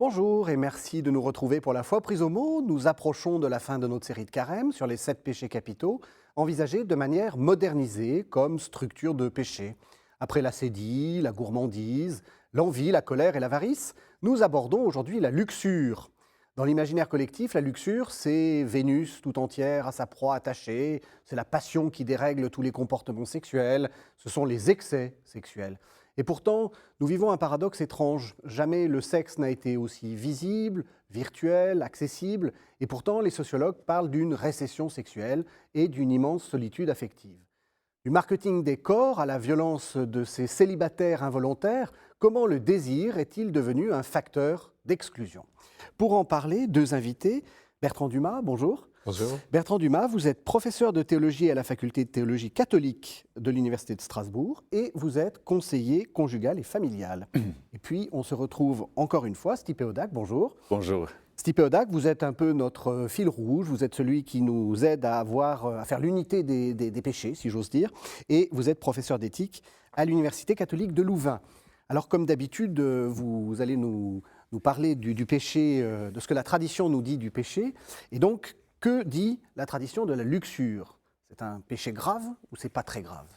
Bonjour et merci de nous retrouver pour la foi prise au mot. Nous approchons de la fin de notre série de carême sur les 7 péchés capitaux, envisagés de manière modernisée comme structure de péché. Après l'acédie, la gourmandise, l'envie, la colère et l'avarice, nous abordons aujourd'hui la luxure. Dans l'imaginaire collectif, la luxure, c'est Vénus tout entière à sa proie attachée, c'est la passion qui dérègle tous les comportements sexuels, ce sont les excès sexuels. Et pourtant, nous vivons un paradoxe étrange. Jamais le sexe n'a été aussi visible, virtuel, accessible, et pourtant les sociologues parlent d'une récession sexuelle et d'une immense solitude affective. Du marketing des corps à la violence de ces célibataires involontaires, comment le désir est-il devenu un facteur d'exclusion? Pour en parler, deux invités. Bertrand Dumas, bonjour. Bonjour. Bertrand Dumas, vous êtes professeur de théologie à la faculté de théologie catholique de l'Université de Strasbourg et vous êtes conseiller conjugal et familial. Et puis, on se retrouve encore une fois, Stipe Hodak, bonjour. Bonjour. Stipe Hodak, vous êtes un peu notre fil rouge, vous êtes celui qui nous aide à faire l'unité des péchés, si j'ose dire, et vous êtes professeur d'éthique à l'Université catholique de Louvain. Alors, comme d'habitude, vous allez nous parler du péché, de ce que la tradition nous dit du péché, et donc, que dit la tradition de la luxure? C'est un péché grave ou c'est pas très grave?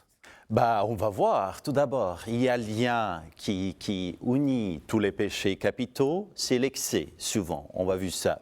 On va voir. Tout d'abord, il y a un lien qui unit tous les péchés capitaux, c'est l'excès, souvent, on va vu ça.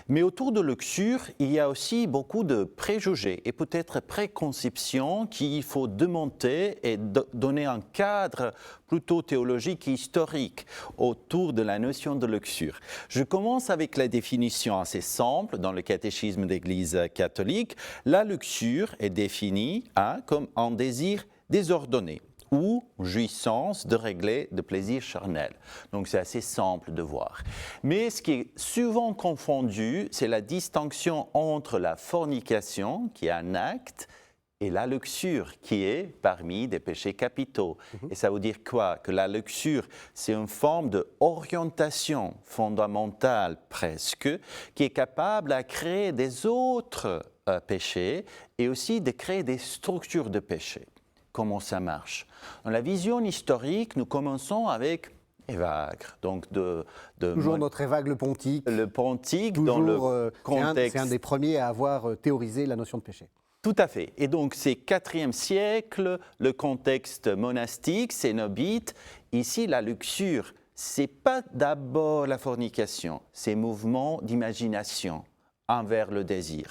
Mais autour de luxure, il y a aussi beaucoup de préjugés et peut-être préconceptions qu'il faut démonter et donner un cadre plutôt théologique et historique autour de la notion de luxure. Je commence avec la définition assez simple dans le catéchisme d'Église catholique. La luxure est définie comme un désir désordonné ou jouissance déréglée de plaisir charnel. Donc c'est assez simple de voir. Mais ce qui est souvent confondu, c'est la distinction entre la fornication, qui est un acte, et la luxure, qui est parmi des péchés capitaux. Et ça veut dire quoi? Que la luxure, c'est une forme d'orientation fondamentale presque, qui est capable de créer des autres péchés et aussi de créer des structures de péchés. Comment ça marche? Dans la vision historique, nous commençons avec Évagre. Donc toujours notre Évagre pontique. Le pontique toujours, dans le contexte. C'est un des premiers à avoir théorisé la notion de péché. Tout à fait. Et donc, c'est 4e siècle, le contexte monastique, cénobite. Ici, la luxure, ce n'est pas d'abord la fornication, c'est mouvement d'imagination envers le désir.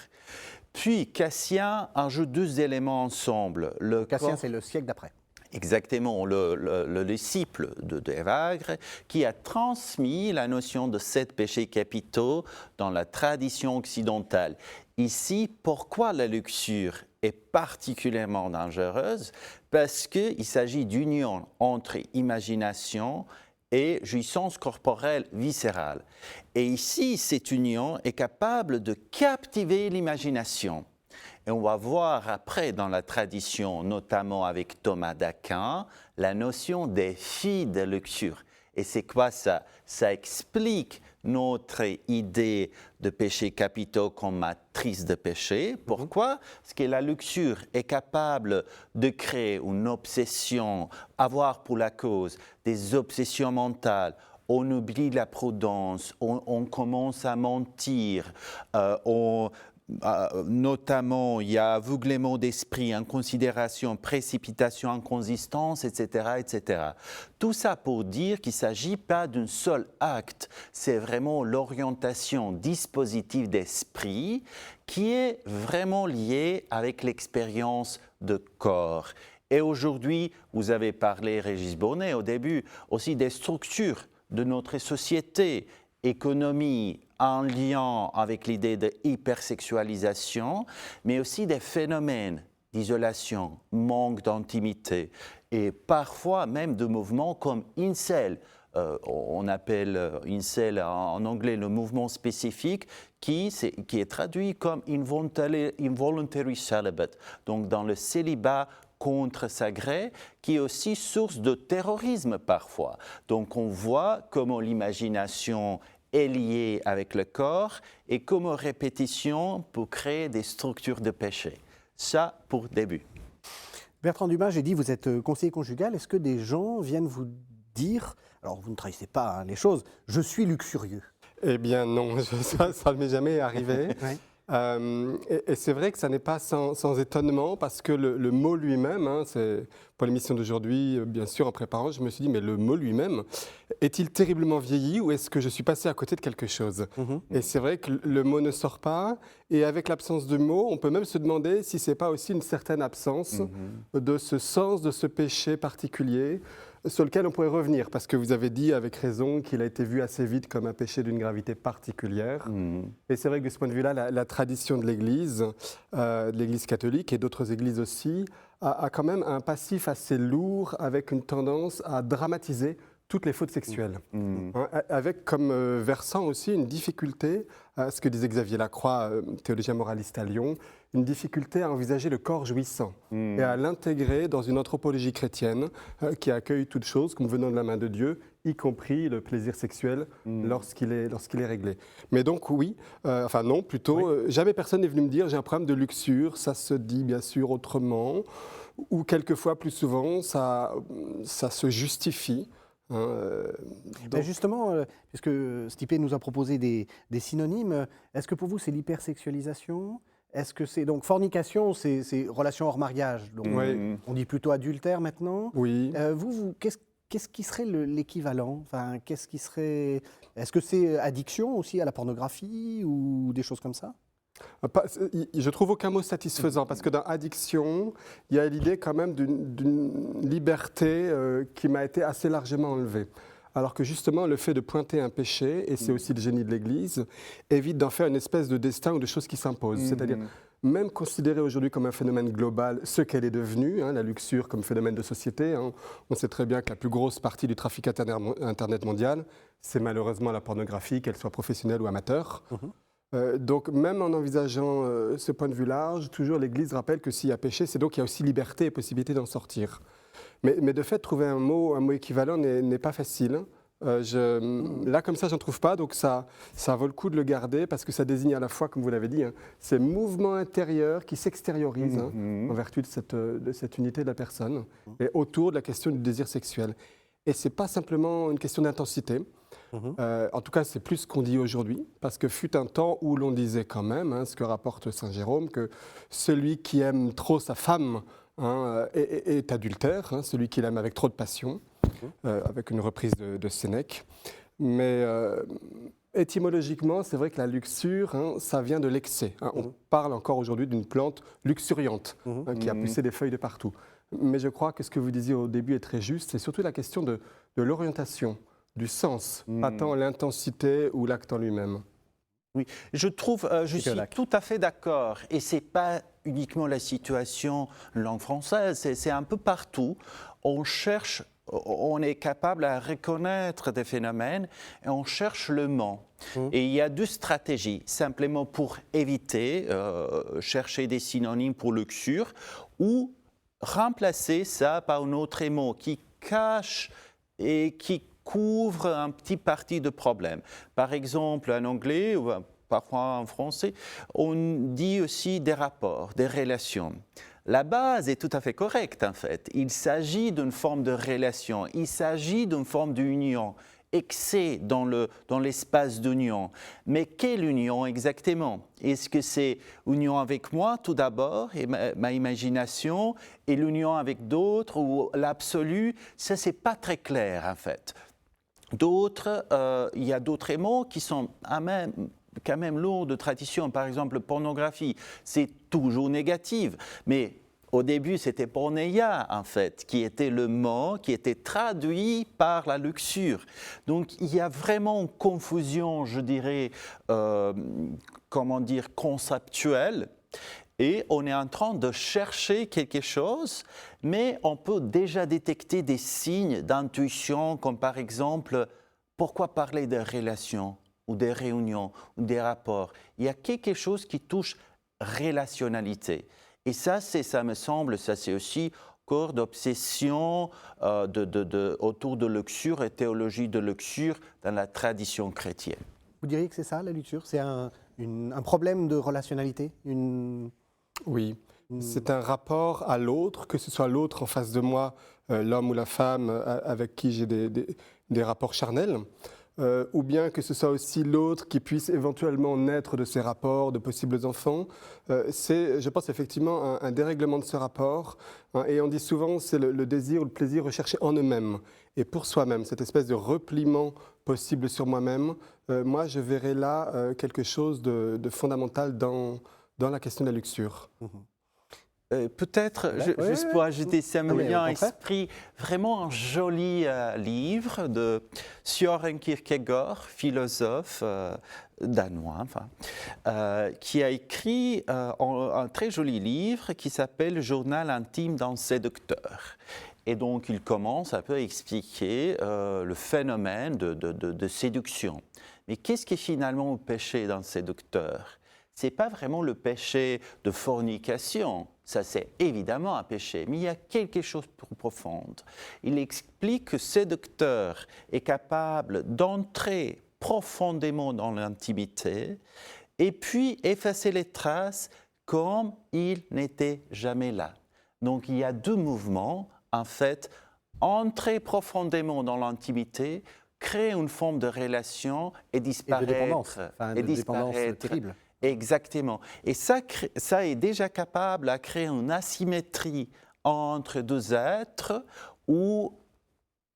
Puis, Cassien ajoute deux éléments ensemble. Cassien, c'est le siècle d'après. Exactement, le disciple d'Évagre qui a transmis la notion de 7 péchés capitaux dans la tradition occidentale. Ici, pourquoi la luxure est particulièrement dangereuse? Parce qu'il s'agit d'union entre imagination et jouissance corporelle viscérale. Et ici, cette union est capable de captiver l'imagination. Et on va voir après dans la tradition, notamment avec Thomas d'Aquin, la notion des filles de luxure. Et c'est quoi ça? Ça explique notre idée de péché capitaux comme matrice de péché. Pourquoi? Parce que la luxure est capable de créer une obsession, avoir pour la cause des obsessions mentales. On oublie la prudence, on commence à mentir, notamment, il y a aveuglement d'esprit, inconsidération, précipitation, inconsistance, etc., etc. Tout ça pour dire qu'il ne s'agit pas d'un seul acte, c'est vraiment l'orientation dispositive d'esprit qui est vraiment liée avec l'expérience de corps. Et aujourd'hui, vous avez parlé, Régis Bonnet, au début, aussi des structures de notre société, économie, en lien avec l'idée de hypersexualisation, mais aussi des phénomènes d'isolation, manque d'intimité et parfois même de mouvements comme incel. On appelle incel en anglais le mouvement spécifique qui est traduit comme involuntary celibate, donc dans le célibat contre sa gré, qui est aussi source de terrorisme parfois. Donc on voit comment l'imagination est liée avec le corps et comment répétition peut créer des structures de péché. Ça pour début. Bertrand Dumas, j'ai dit, vous êtes conseiller conjugal. Est-ce que des gens viennent vous dire, alors vous ne trahissez pas hein, les choses, je suis luxurieux. Eh bien non, ça ne m'est jamais arrivé. Ouais. Et c'est vrai que ça n'est pas sans étonnement parce que le mot lui-même, hein, pour l'émission d'aujourd'hui, bien sûr, en préparant, je me suis dit, mais le mot lui-même, est-il terriblement vieilli ou est-ce que je suis passé à côté de quelque chose? Et c'est vrai que le mot ne sort pas et avec l'absence de mot, on peut même se demander si ce n'est pas aussi une certaine absence de ce sens de ce péché particulier sur lequel on pourrait revenir, parce que vous avez dit avec raison qu'il a été vu assez vite comme un péché d'une gravité particulière. Et c'est vrai que de ce point de vue-là, la tradition de l'Église catholique et d'autres églises aussi, a quand même un passif assez lourd avec une tendance à dramatiser toutes les fautes sexuelles, avec comme versant aussi une difficulté, ce que disait Xavier Lacroix, théologien moraliste à Lyon, une difficulté à envisager le corps jouissant et à l'intégrer dans une anthropologie chrétienne qui accueille toute chose comme venant de la main de Dieu, y compris le plaisir sexuel lorsqu'il est réglé. Mais donc oui, enfin non, plutôt, jamais personne n'est venu me dire j'ai un problème de luxure, ça se dit bien sûr autrement, ou quelquefois plus souvent ça se justifie. Justement, puisque Stipe nous a proposé des synonymes, est-ce que pour vous c'est l'hypersexualisation? Est-ce que c'est donc fornication, c'est relation hors mariage, donc on dit plutôt adultère maintenant. Oui. Qu'est-ce qui serait l'équivalent? Enfin, est-ce que c'est addiction aussi à la pornographie ou des choses comme ça? Je trouve aucun mot satisfaisant parce que dans addiction, il y a l'idée quand même d'une liberté qui m'a été assez largement enlevée. Alors que justement, le fait de pointer un péché, et c'est aussi le génie de l'Église, évite d'en faire une espèce de destin ou de chose qui s'impose. C'est-à-dire, même considérée aujourd'hui comme un phénomène global, ce qu'elle est devenue, la luxure comme phénomène de société, on sait très bien que la plus grosse partie du trafic Internet mondial, c'est malheureusement la pornographie, qu'elle soit professionnelle ou amateur. Donc même en envisageant ce point de vue large, toujours l'Église rappelle que s'il y a péché, c'est donc qu'il y a aussi liberté et possibilité d'en sortir. Mais de fait, trouver un mot équivalent n'est pas facile. Là, comme ça, j'en trouve pas, donc ça vaut le coup de le garder parce que ça désigne à la fois, comme vous l'avez dit, ces mouvements intérieurs qui s'extériorisent en vertu de cette unité de la personne et autour de la question du désir sexuel. Et c'est pas simplement une question d'intensité. En tout cas, c'est plus ce qu'on dit aujourd'hui, parce que fut un temps où l'on disait quand même, ce que rapporte saint Jérôme, que celui qui aime trop sa femme est adultère, celui qui l'aime avec trop de passion, avec une reprise de Sénèque. Mais étymologiquement, c'est vrai que la luxure, ça vient de l'excès. On parle encore aujourd'hui d'une plante luxuriante qui a poussé des feuilles de partout. Mais je crois que ce que vous disiez au début est très juste, c'est surtout la question de l'orientation, du sens, pas tant l'intensité ou l'acte en lui-même. Oui, je suis tout à fait d'accord. Et ce n'est pas uniquement la situation langue française, c'est un peu partout. On est capable à reconnaître des phénomènes et on cherche le mot. Et il y a deux stratégies, simplement pour éviter, chercher des synonymes pour luxure ou remplacer ça par un autre mot qui cache et qui couvre un petit parti de problème. Par exemple, en anglais ou parfois en français, on dit aussi des rapports, des relations. La base est tout à fait correcte en fait. Il s'agit d'une forme de relation, il s'agit d'une forme d'union, excès dans l'espace d'union. Mais quelle union exactement? Est-ce que c'est union avec moi tout d'abord, et ma imagination, et l'union avec d'autres, ou l'absolu? Ça, c'est pas très clair en fait. Il y a d'autres mots qui sont quand même lourds de tradition. Par exemple, pornographie, c'est toujours négatif. Mais au début, c'était porneia, en fait, qui était le mot qui était traduit par la luxure. Donc, il y a vraiment une confusion, je dirais, conceptuelle. Et on est en train de chercher quelque chose, mais on peut déjà détecter des signes d'intuition, comme par exemple, pourquoi parler de relations ou des réunions ou des rapports? Il y a quelque chose qui touche relationnalité. Et ça me semble, ça c'est aussi corps d'obsession autour de luxure et théologie de luxure dans la tradition chrétienne. Vous diriez que c'est ça, la luxure? C'est un problème de relationnalité? Oui, C'est un rapport à l'autre, que ce soit l'autre en face de moi, l'homme ou la femme avec qui j'ai des rapports charnels, ou bien que ce soit aussi l'autre qui puisse éventuellement naître de ces rapports, de possibles enfants. C'est, je pense, effectivement un dérèglement de ce rapport. Hein, et on dit souvent c'est le désir ou le plaisir recherché en eux-mêmes et pour soi-même, cette espèce de repliement possible sur moi-même. Moi, je verrais là quelque chose de fondamental dans la question de la luxure. Peut-être, juste pour ajouter, ça me vient à l'esprit vraiment un joli livre de Søren Kierkegaard, philosophe danois, qui a écrit un très joli livre qui s'appelle « Journal intime d'un séducteur ». Et donc, il commence un peu à expliquer le phénomène de séduction. Mais qu'est-ce qui est finalement le péché d'un séducteur ? Ce n'est pas vraiment le péché de fornication, ça c'est évidemment un péché, mais il y a quelque chose de plus profond. Il explique que le séducteur est capable d'entrer profondément dans l'intimité et puis effacer les traces comme il n'était jamais là. Donc il y a deux mouvements, en fait, entrer profondément dans l'intimité, créer une forme de relation et disparaître. Et de dépendance, de dépendance terrible. Exactement. Et ça est déjà capable à créer une asymétrie entre deux êtres où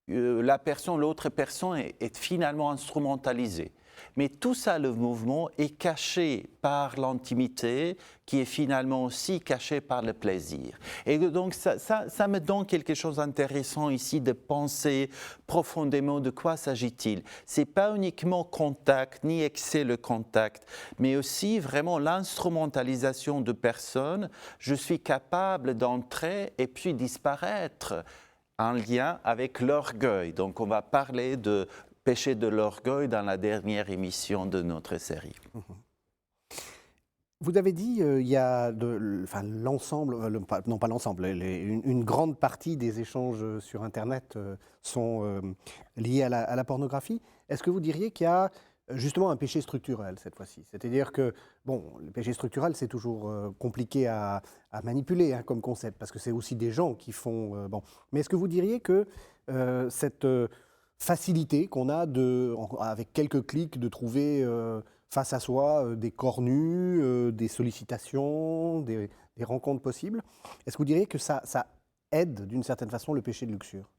l'autre personne est finalement instrumentalisée. Mais tout ça, le mouvement, est caché par l'intimité, qui est finalement aussi caché par le plaisir. Et donc, ça me donne quelque chose d'intéressant ici de penser profondément de quoi s'agit-il. Ce n'est pas uniquement contact, ni excès le contact, mais aussi vraiment l'instrumentalisation de personnes. Je suis capable d'entrer et puis disparaître en lien avec l'orgueil. Donc, on va parler de péché de l'orgueil dans la dernière émission de notre série. Vous avez dit il y a l'ensemble, non pas l'ensemble, une grande partie des échanges sur Internet sont liés à la pornographie. Est-ce que vous diriez qu'il y a justement un péché structurel cette fois-ci? C'est-à-dire que, bon, le péché structurel, c'est toujours compliqué à manipuler comme concept, parce que c'est aussi des gens qui font... Mais est-ce que vous diriez que cette facilité qu'on a avec quelques clics de trouver face à soi des corps nus, des sollicitations, des rencontres possibles, est-ce que vous diriez que ça aide d'une certaine façon le péché de luxure?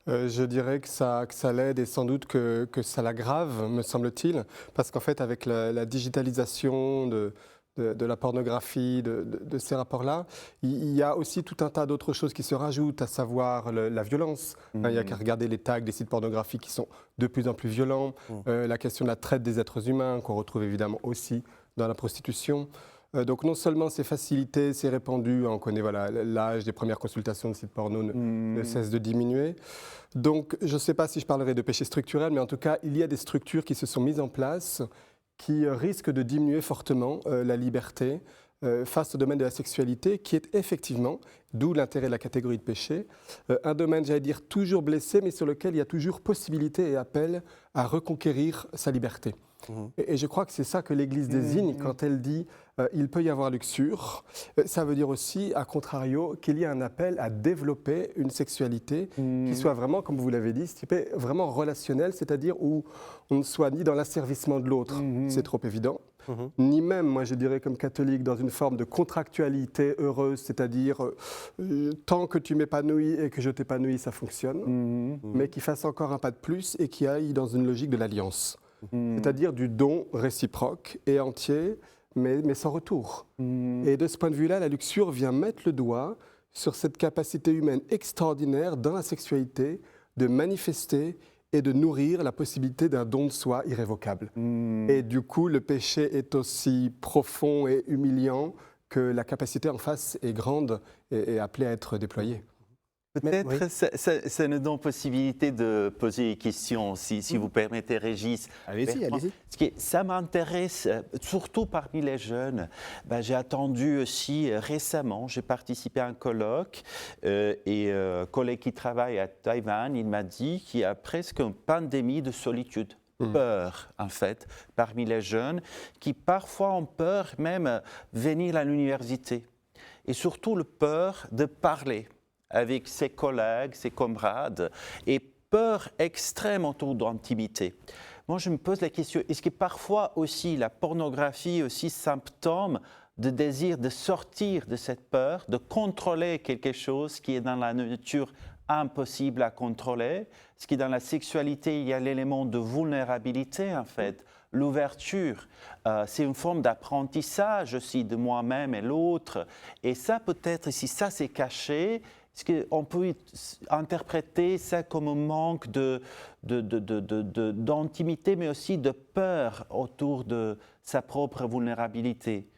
Je dirais que ça l'aide et sans doute que ça l'aggrave, me semble-t-il, parce qu'en fait, avec la digitalisation de la pornographie, de ces rapports-là, il y a aussi tout un tas d'autres choses qui se rajoutent, à savoir la violence. Il n'y a qu'à regarder les tags des sites pornographiques qui sont de plus en plus violents, la question de la traite des êtres humains, qu'on retrouve évidemment aussi dans la prostitution. Donc non seulement c'est facilité, c'est répandu, on connaît l'âge des premières consultations de sites porno ne cesse de diminuer. Donc je ne sais pas si je parlerai de péché structurel, mais en tout cas il y a des structures qui se sont mises en place qui risquent de diminuer fortement la liberté face au domaine de la sexualité, qui est effectivement, d'où l'intérêt de la catégorie de péché, un domaine, j'allais dire, toujours blessé, mais sur lequel il y a toujours possibilité et appel à reconquérir sa liberté. Et je crois que c'est ça que l'Église désigne quand elle dit il peut y avoir luxure. Ça veut dire aussi, à contrario, qu'il y a un appel à développer une sexualité qui soit vraiment, comme vous l'avez dit, vraiment relationnelle, c'est-à-dire où on ne soit ni dans l'asservissement de l'autre, c'est trop évident, ni même, moi je dirais comme catholique, dans une forme de contractualité heureuse, c'est-à-dire tant que tu m'épanouis et que je t'épanouis, ça fonctionne, mais qui fasse encore un pas de plus et qui aille dans une logique de l'alliance. C'est-à-dire du don réciproque et entier, mais sans retour. Et de ce point de vue-là, la luxure vient mettre le doigt sur cette capacité humaine extraordinaire dans la sexualité de manifester et de nourrir la possibilité d'un don de soi irrévocable. Et du coup, le péché est aussi profond et humiliant que la capacité en face est grande et appelée à être déployée. Peut-être ça nous donne possibilité de poser des questions, si vous permettez, Régis. Allez-y. Parce que ça m'intéresse, surtout parmi les jeunes. J'ai attendu aussi récemment, j'ai participé à un colloque et un collègue qui travaille à Taïwan, il m'a dit qu'il y a presque une pandémie de solitude. Peur, en fait, parmi les jeunes, qui parfois ont peur même de venir à l'université. et surtout la peur de parler avec ses collègues, ses camarades, et peur extrême autour de l'intimité. Moi, je me pose la question, est-ce que parfois aussi la pornographie est aussi symptôme de désir de sortir de cette peur, de contrôler quelque chose qui est dans la nature impossible à contrôler, ce qui dans la sexualité, il y a l'élément de vulnérabilité en fait, l'ouverture, c'est une forme d'apprentissage aussi de moi-même et l'autre, et ça peut-être, si ça c'est caché, est-ce qu'on peut interpréter ça comme un manque d'intimité, mais aussi de peur autour de sa propre vulnérabilité?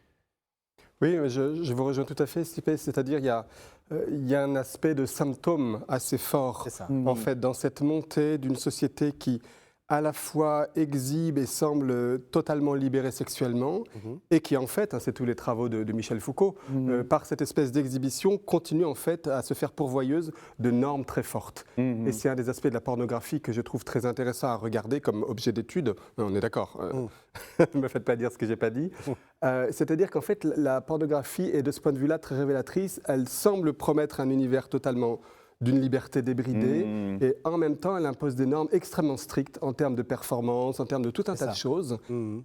Oui, je vous rejoins tout à fait, Stipe, c'est-à-dire il y a un aspect de symptôme assez fort, C'est ça. en fait, dans cette montée d'une société qui, à la fois exhibe et semble totalement libérée sexuellement, et qui en fait, c'est tous les travaux de Michel Foucault, par cette espèce d'exhibition, continue en fait à se faire pourvoyeuse de normes très fortes. Et c'est un des aspects de la pornographie que je trouve très intéressant à regarder comme objet d'étude. On est d'accord, ne me faites pas dire ce que j'ai pas dit. C'est-à-dire qu'en fait, la pornographie est de ce point de vue-là très révélatrice. Elle semble promettre un univers totalement d'une liberté débridée, et en même temps, elle impose des normes extrêmement strictes en termes de performance, en termes de tout un tas de choses.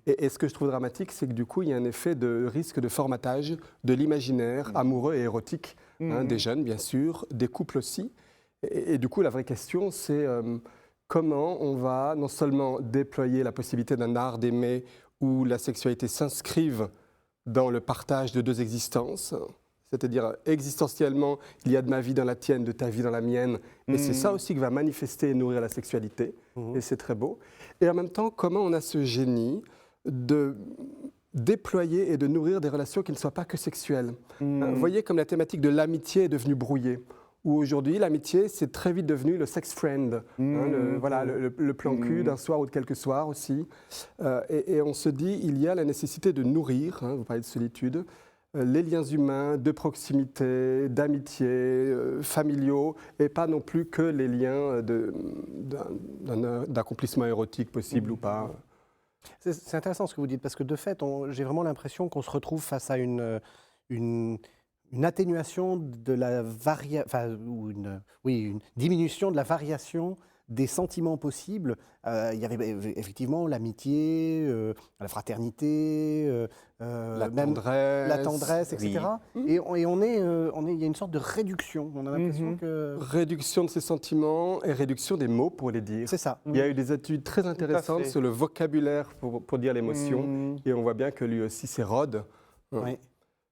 Et ce que je trouve dramatique, c'est que du coup, il y a un effet de risque de formatage de l'imaginaire amoureux et érotique, des jeunes, bien sûr, des couples aussi. Et du coup, la vraie question, c'est comment on va non seulement déployer la possibilité d'un art d'aimer où la sexualité s'inscrive dans le partage de deux existences, c'est-à-dire existentiellement, il y a de ma vie dans la tienne, de ta vie dans la mienne, et c'est ça aussi qui va manifester et nourrir la sexualité, et c'est très beau. Et en même temps, comment on a ce génie de déployer et de nourrir des relations qui ne soient pas que sexuelles. Vous voyez comme la thématique de l'amitié est devenue brouillée, où aujourd'hui l'amitié c'est très vite devenu le sex friend, le plan cul d'un soir ou de quelques soirs aussi. Et on se dit, il y a la nécessité de nourrir, vous parlez de solitude, les liens humains de proximité, d'amitié, familiaux, et pas non plus que les liens d'accomplissement érotique possible ou pas. C'est intéressant ce que vous dites, parce que de fait, j'ai vraiment l'impression qu'on se retrouve face à une atténuation de la une diminution de la variation des sentiments possibles. Il y avait effectivement l'amitié, la fraternité, La même tendresse. la tendresse, etc. Et il y a une sorte de réduction. On a l'impression que... Réduction de ces sentiments et réduction des mots pour les dire. C'est ça. Il y a eu des études très intéressantes sur le vocabulaire pour dire l'émotion, et on voit bien que lui aussi s'érode. Oui.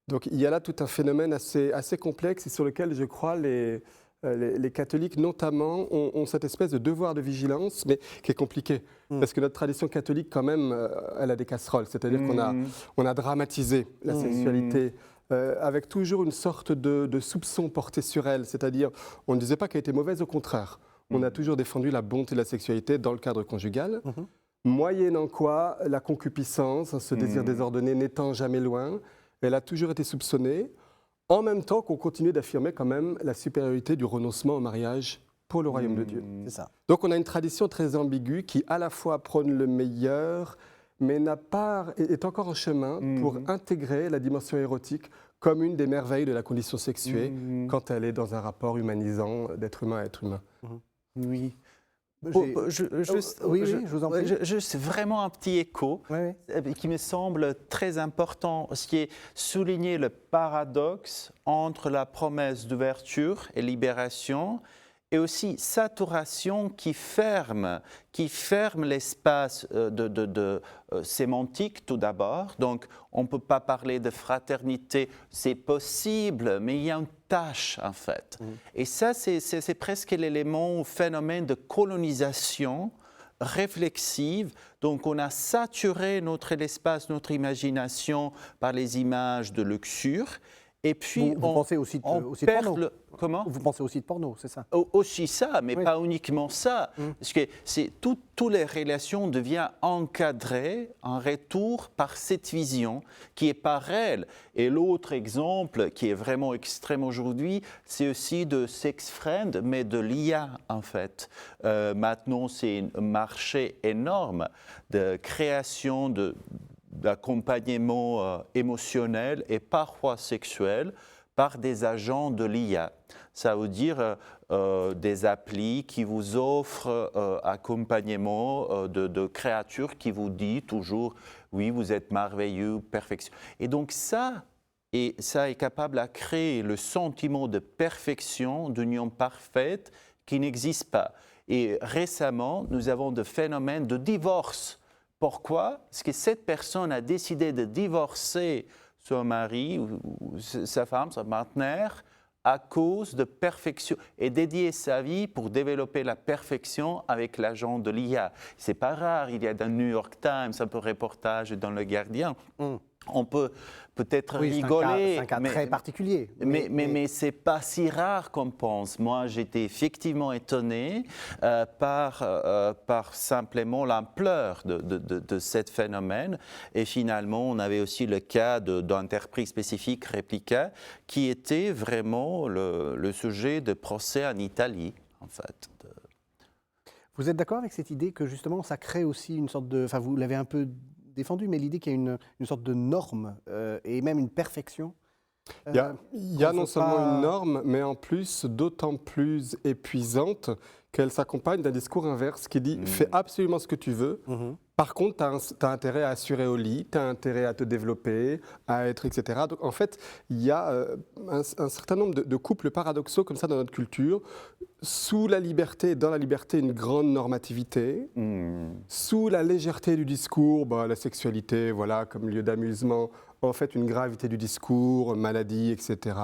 Donc il y a là tout un phénomène assez complexe et sur lequel je crois les catholiques notamment ont cette espèce de devoir de vigilance, mais qui est compliqué. Parce que notre tradition catholique quand même, elle a des casseroles. C'est-à-dire qu'on a dramatisé la sexualité avec toujours une sorte de soupçon porté sur elle. C'est-à-dire, on ne disait pas qu'elle était mauvaise, au contraire. On a toujours défendu la bonté de la sexualité dans le cadre conjugal. Moyennant quoi, la concupiscence, ce désir désordonné n'étant jamais loin, elle a toujours été soupçonnée, en même temps qu'on continue d'affirmer quand même la supériorité du renoncement au mariage pour le royaume de Dieu. C'est ça. Donc on a une tradition très ambiguë qui à la fois prône le meilleur, mais est encore en chemin pour intégrer la dimension érotique comme une des merveilles de la condition sexuée quand elle est dans un rapport humanisant d'être humain à être humain. Oui. Je vous en prie. Juste vraiment un petit écho qui me semble très important, ce qui est souligner le paradoxe entre la promesse d'ouverture et libération et aussi saturation qui ferme l'espace sémantique tout d'abord. Donc, on ne peut pas parler de fraternité, c'est possible, mais il y a une tâche en fait. Et ça, c'est presque l'élément, phénomène de colonisation réflexive. Donc, on a saturé l'espace, notre imagination par les images de luxure. Et puis, vous pensez aussi de porno. Comment ? Vous pensez aussi de porno, c'est ça? Aussi ça, mais pas uniquement ça. Parce que toutes les relations deviennent encadrées en retour par cette vision qui est pas réelle. Et l'autre exemple qui est vraiment extrême aujourd'hui, c'est aussi de sex friend, mais de l'IA en fait. Maintenant, c'est un marché énorme de création d'accompagnement émotionnel et parfois sexuel par des agents de l'IA. Ça veut dire des applis qui vous offrent accompagnement de créatures qui vous disent toujours « oui, vous êtes merveilleux, perfection ». Et donc ça est capable de créer le sentiment de perfection, d'union parfaite qui n'existe pas. Et récemment, nous avons des phénomènes de divorce. Pourquoi? Parce que cette personne a décidé de divorcer son mari ou sa femme, son partenaire, à cause de perfection et dédier sa vie pour développer la perfection avec l'agent de l'IA. C'est pas rare, il y a dans le New York Times un peu reportage dans Le Gardien. On peut peut-être rigoler. C'est un cas très particulier. Mais ce n'est pas si rare qu'on pense. Moi, j'étais effectivement étonné par simplement l'ampleur de ce phénomène. Et finalement, on avait aussi le cas d'entreprise spécifique, Replica, qui était vraiment le sujet de procès en Italie, en fait. Vous êtes d'accord avec cette idée que justement, ça crée aussi une sorte de... Enfin, vous l'avez un peu défendu, mais l'idée qu'il y a une sorte de norme et même une perfection. Il y a non seulement une norme, mais en plus d'autant plus épuisante qu'elle s'accompagne d'un discours inverse qui dit « fais absolument ce que tu veux ». Par contre, tu as intérêt à assurer au lit, tu as intérêt à te développer, à être, etc. Donc en fait, il y a un certain nombre de couples paradoxaux comme ça dans notre culture. Sous la liberté, dans la liberté, une grande normativité. Sous la légèreté du discours, la sexualité, voilà, comme lieu d'amusement, en fait, une gravité du discours, maladie, etc.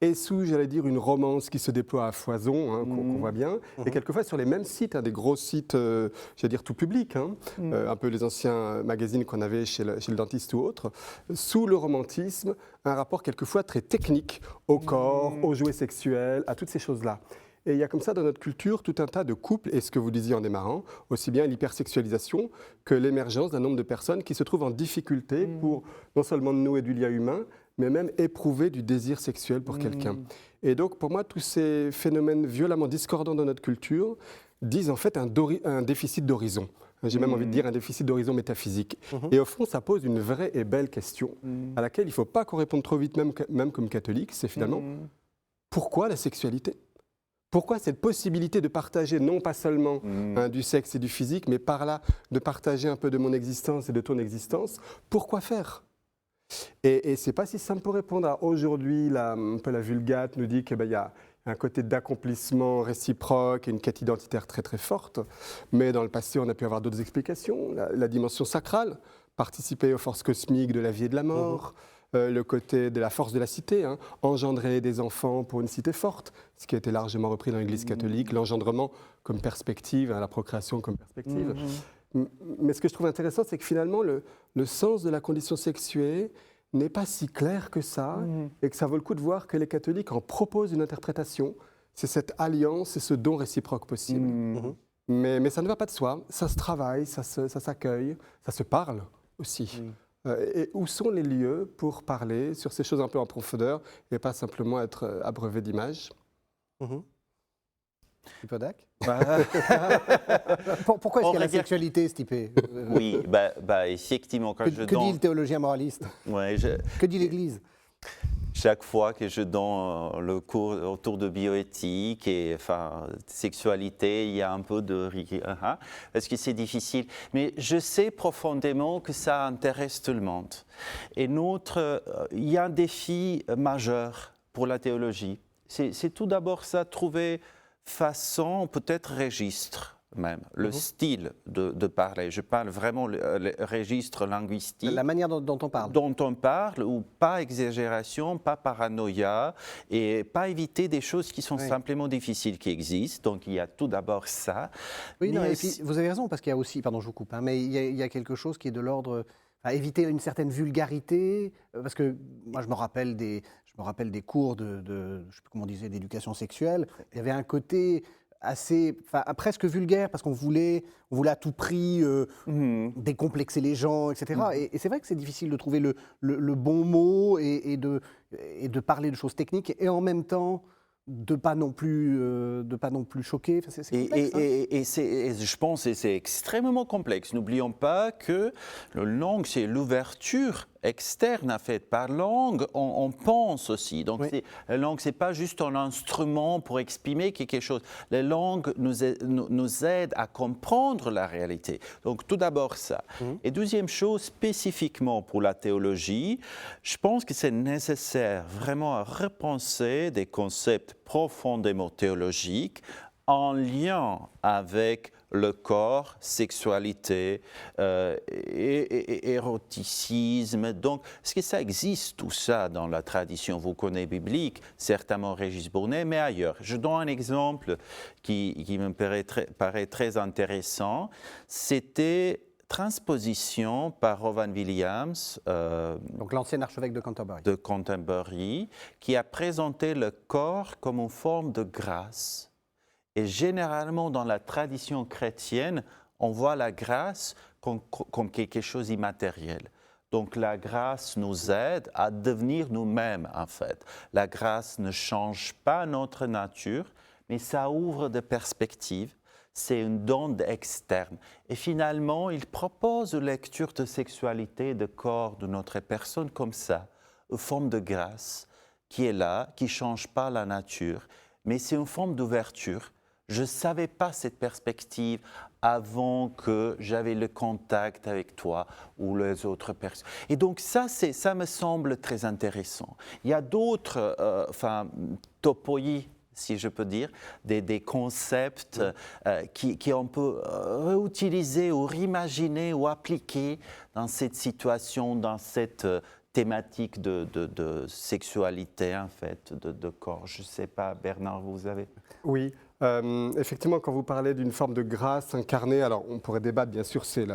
Et sous, j'allais dire, une romance qui se déploie à foison, qu'on voit bien, et quelquefois sur les mêmes sites, des gros sites, j'allais dire, tout public, un peu les anciens magazines qu'on avait chez le dentiste ou autre, sous le romantisme, un rapport quelquefois très technique au corps, aux jouets sexuels, à toutes ces choses-là. Et il y a comme ça dans notre culture tout un tas de couples, et ce que vous disiez en démarrant, aussi bien l'hypersexualisation que l'émergence d'un nombre de personnes qui se trouvent en difficulté pour non seulement nouer du lien humain, mais même éprouver du désir sexuel pour quelqu'un. Et donc pour moi, tous ces phénomènes violemment discordants dans notre culture disent en fait un déficit d'horizon. J'ai même envie de dire un déficit d'horizon métaphysique. Et au fond, ça pose une vraie et belle question à laquelle il ne faut pas qu'on réponde trop vite, même comme catholique, c'est finalement pourquoi la sexualité ? Pourquoi cette possibilité de partager non pas seulement du sexe et du physique, mais par là de partager un peu de mon existence et de ton existence? Pourquoi faire? Et ce n'est pas si simple pour répondre à aujourd'hui, un peu la Vulgate nous dit qu'il y a un côté d'accomplissement réciproque et une quête identitaire très très forte. Mais dans le passé, on a pu avoir d'autres explications. La dimension sacrale, participer aux forces cosmiques de la vie et de la mort. Le côté de la force de la cité, engendrer des enfants pour une cité forte, ce qui a été largement repris dans l'Église catholique, l'engendrement comme perspective, la procréation comme perspective. Mais ce que je trouve intéressant, c'est que finalement, le sens de la condition sexuée n'est pas si clair que ça, et que ça vaut le coup de voir que les catholiques en proposent une interprétation. C'est cette alliance, c'est ce don réciproque possible. Mais ça ne va pas de soi, ça se travaille, ça s'accueille, ça se parle aussi. Et où sont les lieux pour parler sur ces choses un peu en profondeur et pas simplement être abreuvé d'images? Stipodac. Pourquoi est-ce qu'il y a la sexualité, Stipé? Oui, effectivement, quand que dit le théologien moraliste? Que dit l'Église? Chaque fois que je donne le cours autour de bioéthique et sexualité, il y a un peu de rire, parce que c'est difficile. Mais je sais profondément que ça intéresse tout le monde. Et il y a un défi majeur pour la théologie. C'est tout d'abord ça, trouver façon, peut-être registre même, le style de parler. Je parle vraiment le registre linguistique. La manière dont on parle. Dont on parle, ou pas exagération, pas paranoïa, et pas éviter des choses qui sont simplement difficiles, qui existent. Donc il y a tout d'abord ça. Oui, non, et puis vous avez raison, parce qu'il y a aussi, pardon je vous coupe, mais il y a quelque chose qui est de l'ordre, éviter une certaine vulgarité, parce que moi je me rappelle des cours de je ne sais plus comment on disait, d'éducation sexuelle. Il y avait un côté assez, presque vulgaire, parce qu'on voulait à tout prix décomplexer les gens, etc. Et c'est vrai que c'est difficile de trouver le bon mot et de parler de choses techniques, et en même temps de pas non plus choquer. Enfin, c'est complexe, hein. Et je pense que c'est extrêmement complexe. N'oublions pas que la langue, c'est l'ouverture externe à fait. Par langue, on pense aussi. Donc Oui. la langue, ce n'est pas juste un instrument pour exprimer quelque chose. La langue nous aide à comprendre la réalité. Donc tout d'abord ça. Et deuxième chose, spécifiquement pour la théologie, je pense que c'est nécessaire vraiment à repenser des concepts profondément théologiques en lien avec le corps, sexualité, éroticisme. Donc, est-ce que ça existe tout ça dans la tradition, vous connaissez biblique, certainement Régis Bournet, mais ailleurs. Je donne un exemple qui me paraît très intéressant. C'était transposition par Rowan Williams, Donc l'ancien archevêque de Canterbury. qui a présenté le corps comme une forme de grâce. Et généralement, dans la tradition chrétienne, on voit la grâce comme quelque chose d'immatériel. Donc la grâce nous aide à devenir nous-mêmes, en fait. La grâce ne change pas notre nature, mais ça ouvre des perspectives. C'est une donne externe. Et finalement, il propose une lecture de sexualité, de corps, de notre personne comme ça, une forme de grâce qui est là, qui ne change pas la nature, mais c'est une forme d'ouverture. Je ne savais pas cette perspective avant que j'avais le contact avec toi ou les autres personnes. Et donc ça me semble très intéressant. Il y a d'autres topoïs, si je peux dire, des concepts qu'on peut réutiliser ou réimaginer ou appliquer dans cette situation, dans cette thématique de sexualité, en fait, de corps. Je ne sais pas, Bernard, vous avez... Oui, effectivement, quand vous parlez d'une forme de grâce incarnée, alors on pourrait débattre, bien sûr, c'est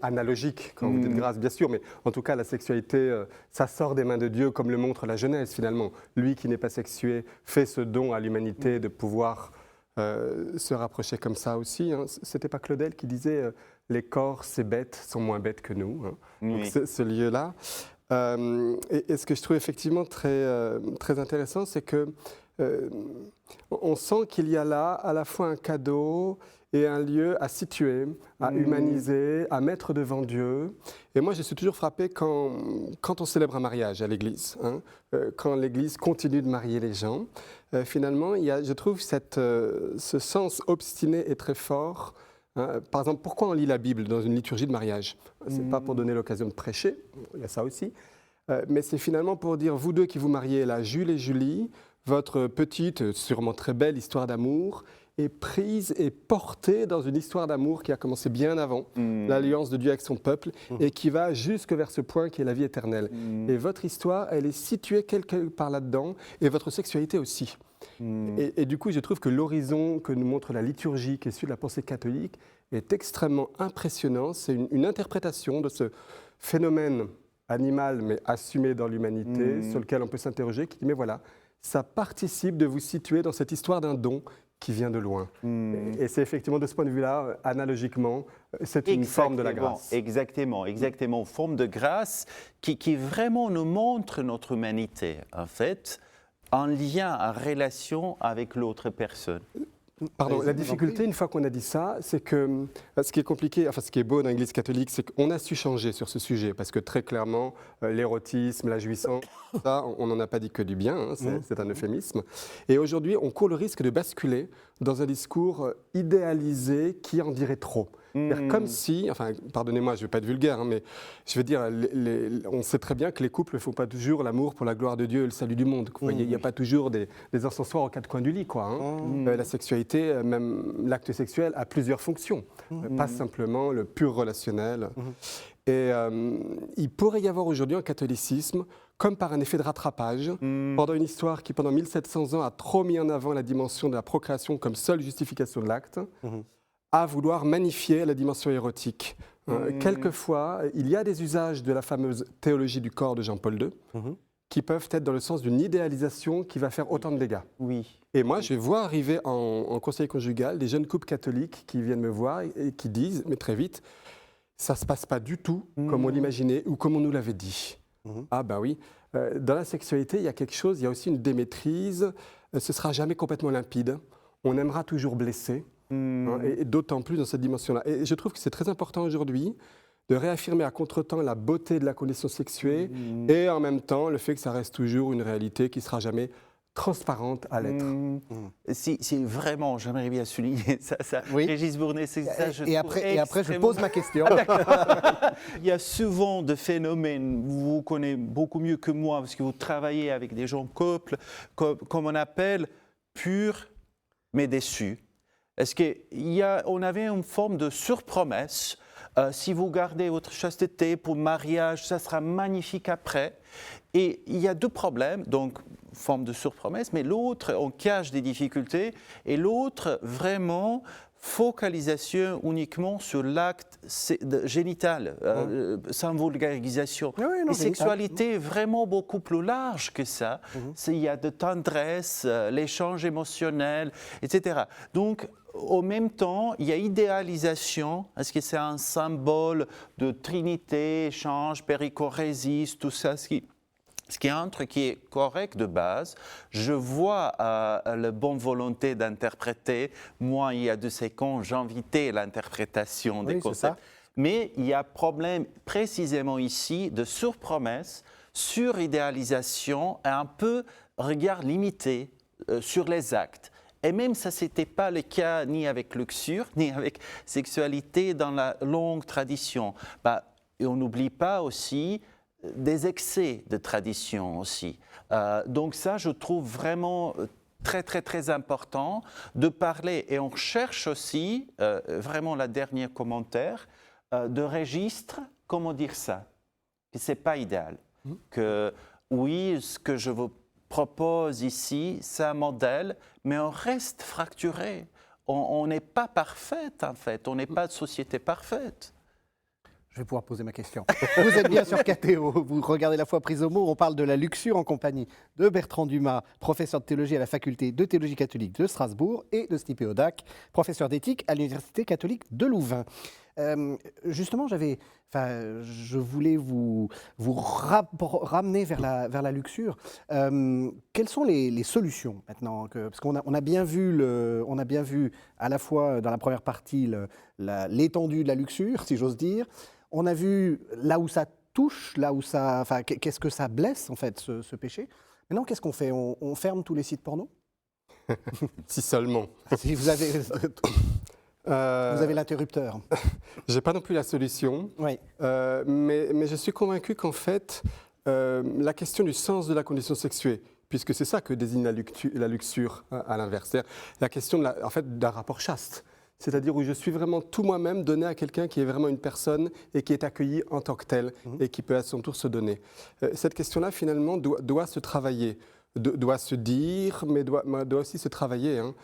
analogique quand vous dites grâce, bien sûr, mais en tout cas, la sexualité, ça sort des mains de Dieu, comme le montre la Genèse, finalement. Lui qui n'est pas sexué fait ce don à l'humanité de pouvoir se rapprocher comme ça aussi. Hein. C'était pas Claudel qui disait les corps, ces bêtes, sont moins bêtes que nous. Hein. Oui. Donc, ce lieu-là. Et ce que je trouve effectivement très intéressant, c'est que on sent qu'il y a là à la fois un cadeau et un lieu à situer, à humaniser, à mettre devant Dieu. Et moi, je suis toujours frappé quand on célèbre un mariage à l'Église, hein, quand l'Église continue de marier les gens. Finalement, il y a, je trouve, ce sens obstiné et très fort. Hein. Par exemple, pourquoi on lit la Bible dans une liturgie de mariage? Ce n'est pas pour donner l'occasion de prêcher, il y a ça aussi, mais c'est finalement pour dire, vous deux qui vous mariez là, Jules et Julie, votre petite, sûrement très belle histoire d'amour est prise et portée dans une histoire d'amour qui a commencé bien avant l'alliance de Dieu avec son peuple et qui va jusque vers ce point qui est la vie éternelle. Et votre histoire, elle est située quelque part là-dedans et votre sexualité aussi. Et du coup, je trouve que l'horizon que nous montre la liturgie, qui est celui de la pensée catholique, est extrêmement impressionnant. C'est une interprétation de ce phénomène animal, mais assumé dans l'humanité, sur lequel on peut s'interroger, qui dit, mais voilà, ça participe de vous situer dans cette histoire d'un don qui vient de loin. Et c'est effectivement de ce point de vue-là, analogiquement, c'est une forme de la grâce. Exactement, une forme de grâce qui vraiment nous montre notre humanité, en fait, en lien, en relation avec l'autre personne. Pardon, la difficulté, une fois qu'on a dit ça, c'est que ce qui est compliqué, enfin ce qui est beau dans l'Église catholique, c'est qu'on a su changer sur ce sujet, parce que très clairement, l'érotisme, la jouissance, ça, on n'en a pas dit que du bien, hein, c'est un euphémisme. Et aujourd'hui, on court le risque de basculer dans un discours idéalisé qui en dirait trop. Comme si, enfin, pardonnez-moi, je ne vais pas être vulgaire, hein, mais je veux dire, on sait très bien que les couples ne font pas toujours l'amour pour la gloire de Dieu et le salut du monde. Il n'y a pas toujours des encensoirs aux quatre coins du lit, quoi. Hein. La sexualité, même l'acte sexuel, a plusieurs fonctions, pas simplement le pur relationnel. Et il pourrait y avoir aujourd'hui un catholicisme, comme par un effet de rattrapage, pendant une histoire qui, pendant 1700 ans, a trop mis en avant la dimension de la procréation comme seule justification de l'acte, à vouloir magnifier la dimension érotique. Quelquefois, il y a des usages de la fameuse théologie du corps de Jean-Paul II qui peuvent être dans le sens d'une idéalisation qui va faire autant de dégâts. Oui. Et moi, je vois arriver en conseil conjugal des jeunes couples catholiques qui viennent me voir et qui disent, mais très vite, ça ne se passe pas du tout comme on l'imaginait ou comme on nous l'avait dit. Ah ben oui. Dans la sexualité, il y a quelque chose, il y a aussi une démaîtrise. Ce ne sera jamais complètement limpide. On aimera toujours blesser, hein, et d'autant plus dans cette dimension-là. Et je trouve que c'est très important aujourd'hui de réaffirmer à contretemps la beauté de la condition sexuée et en même temps le fait que ça reste toujours une réalité qui ne sera jamais transparente à l'être. Si vraiment, j'aimerais bien souligner ça. Oui. Régis Bournet, c'est ça. Et après, je pose ma question. Il y a souvent des phénomènes, vous connaissez beaucoup mieux que moi, parce que vous travaillez avec des gens couples, comme on appelle, purs mais déçus. Est-ce qu'on avait une forme de surpromesse? Si vous gardez votre chasteté pour le mariage, ça sera magnifique après. Et il y a deux problèmes, donc forme de surpromesse, mais l'autre, on cache des difficultés, et l'autre, vraiment, focalisation uniquement sur l'acte génital, sans vulgarisation. Oui, non, La sexualité est vraiment beaucoup plus large que ça. Il y a de tendresse, l'échange émotionnel, etc. Donc, en même temps, il y a idéalisation, parce que c'est un symbole de trinité, échange, périchorésis, tout ça, ce qui est un truc qui est correct de base. Je vois la bonne volonté d'interpréter. Moi, il y a 2 secondes, j'invitais l'interprétation des concepts. Mais il y a problème précisément ici de surpromesse, suridéalisation et un peu regard limité sur les actes. Et même ça, ce n'était pas le cas ni avec luxure, ni avec sexualité dans la longue tradition. Et on n'oublie pas aussi des excès de tradition aussi. Donc ça, je trouve vraiment très, très, très important de parler. Et on cherche aussi, vraiment le dernier commentaire, de registre, comment dire ça? Que ce n'est pas idéal. Que oui, ce que je vous propose ici, c'est un modèle, mais on reste fracturé. On n'est pas parfaite, en fait. On n'est pas de société parfaite. Je vais pouvoir poser ma question. Vous êtes bien sur KTO, vous regardez La Foi prise au mot, on parle de la luxure en compagnie de Bertrand Dumas, professeur de théologie à la faculté de théologie catholique de Strasbourg, et de Stipe Audac, professeur d'éthique à l'Université catholique de Louvain. Justement, je voulais vous ramener vers la luxure. Quelles sont les solutions maintenant parce qu'on a bien vu à la fois dans la première partie l'étendue de la luxure, si j'ose dire. On a vu là où ça touche, qu'est-ce que ça blesse en fait ce péché. Maintenant, qu'est-ce qu'on fait? On ferme tous les sites porno? Si seulement. Si vous avez... Vous avez l'interrupteur. Je n'ai pas non plus la solution, oui. Mais je suis convaincu qu'en fait, la question du sens de la condition sexuée, puisque c'est ça que désigne la luxure à l'inverse, c'est-à-dire la question d'un rapport chaste, c'est-à-dire où je suis vraiment tout moi-même donné à quelqu'un qui est vraiment une personne et qui est accueilli en tant que tel et qui peut à son tour se donner. Cette question-là, finalement, doit se travailler, doit se dire, mais doit aussi se travailler, hein.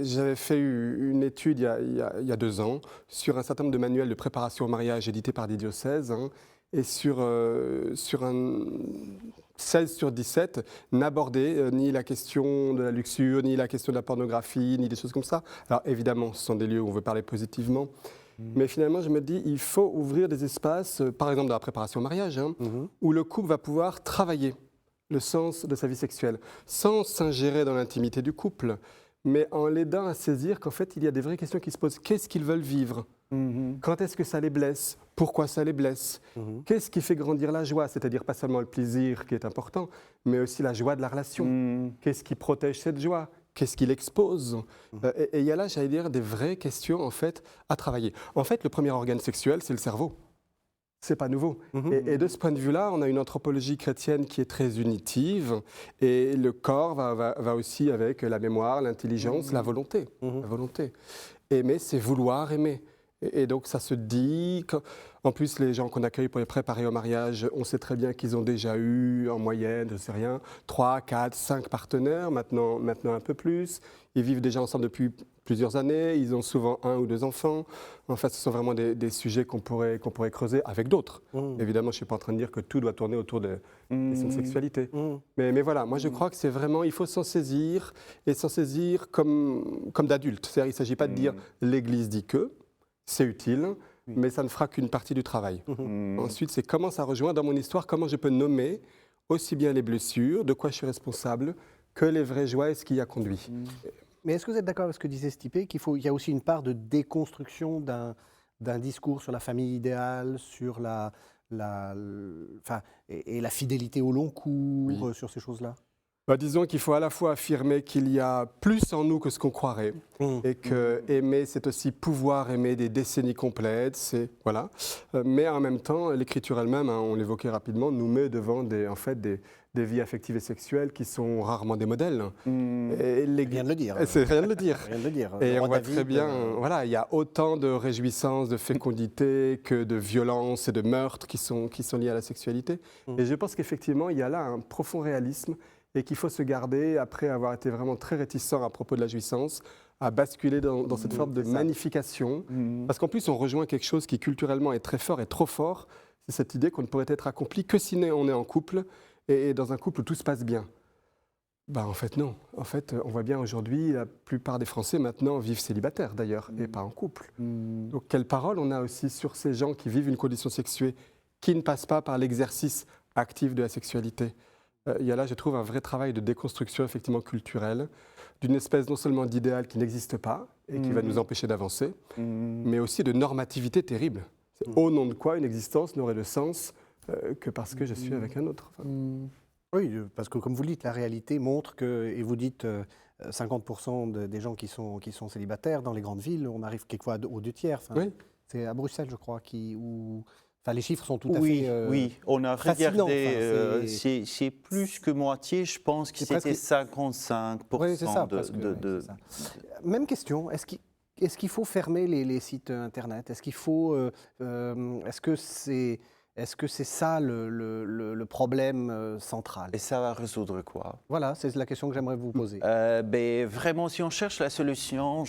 J'avais fait une étude il y a 2 ans sur un certain nombre de manuels de préparation au mariage édités par des diocèses, hein, et sur un 16 sur 17 n'abordait ni la question de la luxure, ni la question de la pornographie, ni des choses comme ça. Alors évidemment, ce sont des lieux où on veut parler positivement, mais finalement je me dis il faut ouvrir des espaces, par exemple dans la préparation au mariage, hein, où le couple va pouvoir travailler le sens de sa vie sexuelle, sans s'ingérer dans l'intimité du couple, mais en l'aidant à saisir qu'en fait, il y a des vraies questions qui se posent. Qu'est-ce qu'ils veulent vivre? Quand est-ce que ça les blesse? Pourquoi ça les blesse? Qu'est-ce qui fait grandir la joie? C'est-à-dire pas seulement le plaisir qui est important, mais aussi la joie de la relation. Qu'est-ce qui protège cette joie? Qu'est-ce qui l'expose? Et il y a là, j'allais dire, des vraies questions en fait, à travailler. En fait, le premier organe sexuel, c'est le cerveau. C'est pas nouveau. Et de ce point de vue-là, on a une anthropologie chrétienne qui est très unitive, et le corps va aussi avec la mémoire, l'intelligence, la volonté. La volonté. Aimer, c'est vouloir aimer. Et donc ça se dit. En plus, les gens qu'on accueille pour les préparer au mariage, on sait très bien qu'ils ont déjà eu, en moyenne, je ne sais rien, 3, 4, 5 partenaires, maintenant un peu plus. Ils vivent déjà ensemble depuis plusieurs années, ils ont souvent 1 ou 2 enfants. En fait, ce sont vraiment des sujets qu'on pourrait creuser avec d'autres. Évidemment, je ne suis pas en train de dire que tout doit tourner autour de la sexualité. Mais voilà, moi je crois que c'est vraiment, il faut s'en saisir, et s'en saisir comme d'adultes. C'est-à-dire, il ne s'agit pas de dire « l'Église dit que », c'est utile, mais ça ne fera qu'une partie du travail. Ensuite, c'est comment ça rejoint dans mon histoire, comment je peux nommer aussi bien les blessures, de quoi je suis responsable, que les vraies joies et ce qui y a conduit. Mais est-ce que vous êtes d'accord avec ce que disait Stipe, qu'il y a aussi une part de déconstruction d'un discours sur la famille idéale, sur et la fidélité au long cours, sur ces choses-là? Disons qu'il faut à la fois affirmer qu'il y a plus en nous que ce qu'on croirait et que aimer, c'est aussi pouvoir aimer des décennies complètes. Voilà. Mais en même temps, l'écriture elle-même, on l'évoquait rapidement, nous met devant des vies affectives et sexuelles qui sont rarement des modèles. Rien de le dire. C'est rien de le dire. Rien de le dire. Et on voit très bien, voilà, il y a autant de réjouissances, de fécondité que de violences et de meurtres qui sont liés à la sexualité. Et je pense qu'effectivement, il y a là un profond réalisme et qu'il faut se garder, après avoir été vraiment très réticent à propos de la jouissance, à basculer dans cette forme de magnification. Parce qu'en plus, on rejoint quelque chose qui culturellement est très fort et trop fort, c'est cette idée qu'on ne pourrait être accompli que si on est en couple, et dans un couple où tout se passe bien. En fait, non. En fait, on voit bien aujourd'hui, la plupart des Français maintenant vivent célibataires d'ailleurs, et pas en couple. Donc, quelle parole on a aussi sur ces gens qui vivent une condition sexuée qui ne passe pas par l'exercice actif de la sexualité? Il y a là, je trouve, un vrai travail de déconstruction effectivement culturelle, d'une espèce non seulement d'idéal qui n'existe pas et qui va nous empêcher d'avancer, mais aussi de normativité terrible. Au nom de quoi une existence n'aurait de sens que parce que je suis avec un autre. Oui, parce que comme vous le dites, la réalité montre que, et vous dites 50% des gens qui sont célibataires dans les grandes villes, on arrive quelquefois aux 2 tiers. Oui. C'est à Bruxelles, je crois, les chiffres sont tout à fait oui, on a fascinants. regardé, c'est plus que moitié, je pense que c'était 55% oui, c'est ça, de... c'est ça. Même question, est-ce qu'il faut fermer les sites Internet? Est-ce qu'il faut... est-ce que c'est ça le problème central? Et ça va résoudre quoi? Voilà, c'est la question que j'aimerais vous poser. Vraiment, si on cherche la solution,